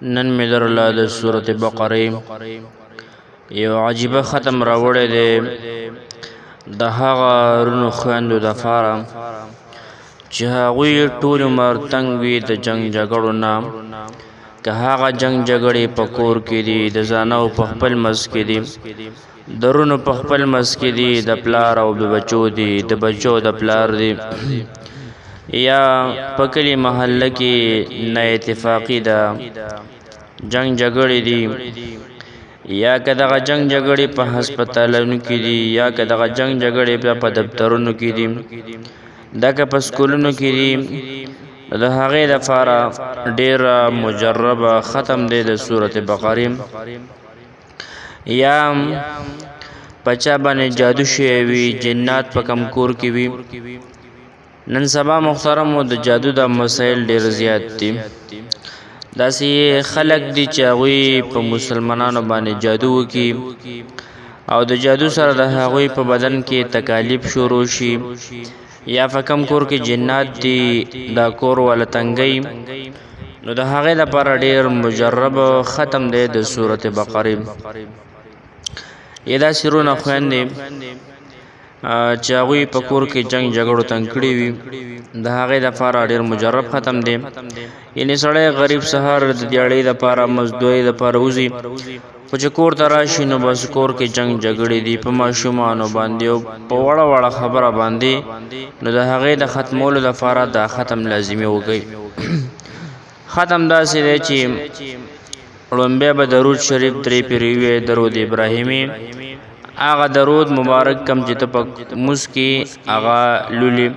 نن می در الله د سورۃ بقره یو عجیب ختم راوړی دی د هغه رونو خویندو دپاره چې هغوی ټول عمر تنګ وي د جنګ جګړو نه، که هغه جنګ جګړې په کور کې دي، د زانو په خپل منځ کې دي، د رونو په خپل منځ کې دي، د پلار او د بچو دي، د بچو د پلار دي، یا په کلي محله کې نه اتفاقي ده، جنگ جګړې دي، یا که دغه جنگ جګړې په هسپتالونو کې دي، یا که دغه جنگ جګړې په دفترونو کې دي، دا که په سکولونو کې دي، د هغې دپاره ډېره مجربه ختم دی د سورۃ بقره. یا په چا باندې جادو شوی وي، جنات په کم کور کې وي. نن سبا محترمو د جادو د مسایل ډېر زیات دي. داسې خلک دي چې هغوی په مسلمانانو باندې جادو وکړي او د جادو سره د هغوی په بدن کې تکالیف شروع شي، یا په کم کور کې جنات دي، دا کور والا تنګي، نو د هغې لپاره ډېر مجرب ختم دی د سورۃ بقره. یا داسې رونه خویندې چې هغوی په کور کې جنګ جګړو تنګ کړي وي، د هغې دپاره ډېر مجرب ختم دی. یعنې سړی غریب سهار د دیاړۍ دپاره مزدورۍ دپاره وځي، خو چې کور ته راشي نو بس کور کې جنګ جګړې دي په ماشومانو باندې او په وړه وړه خبره باندې، نو د هغې د ختمولو دپاره دا ختم لازمي وکړئ. ختم داسې دی چې لومبی به درود شریف 3 پیرې ووایې، درود ابراهیمي، هغه درود مبارک کم چې ته په مونځ کې هغه لولي،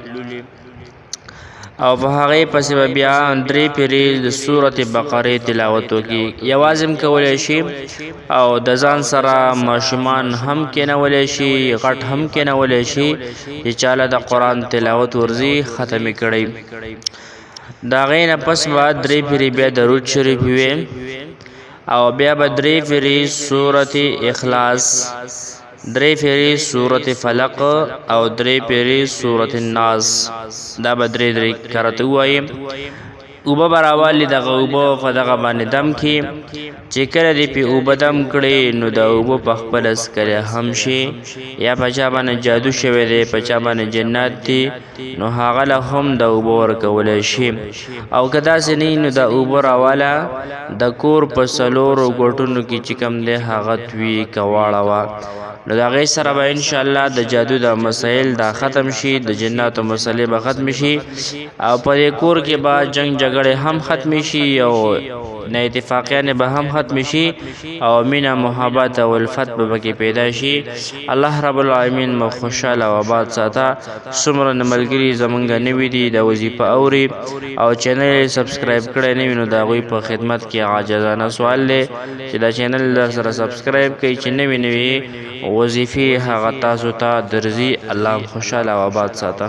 او په هغې پسې به بیا 3 پیرې د سورۃ بقره تلاوت وکړي. یوازې هم کولی شي او د ځان سره ماشومان هم کېنولی شي، غټ هم کېنولی شي، چې چاله د قرآن تلاوت ورځي ختم یې کړی. د هغې نه پس به 3 پیرې بیا درود شریف ووایي، او بیا به 3 پیرې سورۃ اخلاص، 3 پیرې سورۃ فلق او 3 پیرې سورۃ الناس، دا به 3 کرته ووایي. اوبه به راوالي، دغه اوبه په دغه باندې دم کړي، چې کله دې پې اوبه دم کړي نو د اوبه په خپله څکلی هم شي، یا په چا باندې جادو شوی دی، په چا باندې جنات دي، نو هغه له هم د اوبه ورکولی شي. او که داسې نه وي نو د اوبه راواله د کور په 4 ګوټونو کې چې کوم دی هغه توی که واړوه، نو د هغې سره به انشاءالله د جادو د مسایل دا ختم شي، د جناتو مسلې به ختم شي، او په دې کور کې به جنګ جګړې هم ختم شي، او نه اتفاقیانې به هم ختم شي، او مینه محبت او الفت به پکې پیدا شي. الله رب العالمین مو خوشحاله او آباد ساته. څومره ملګري زمونږ نوي دي د وظیفه اوري او چینل یې سبسکرایب کړی نه وي، نو د هغوی په خدمت کې عاجزانه سوال دی چې دا چینل سره سبسکرایب کړئ، چې نوي نوي وظیفې هغه تاسو ته درځي. الله خوشحاله او آباد ساته.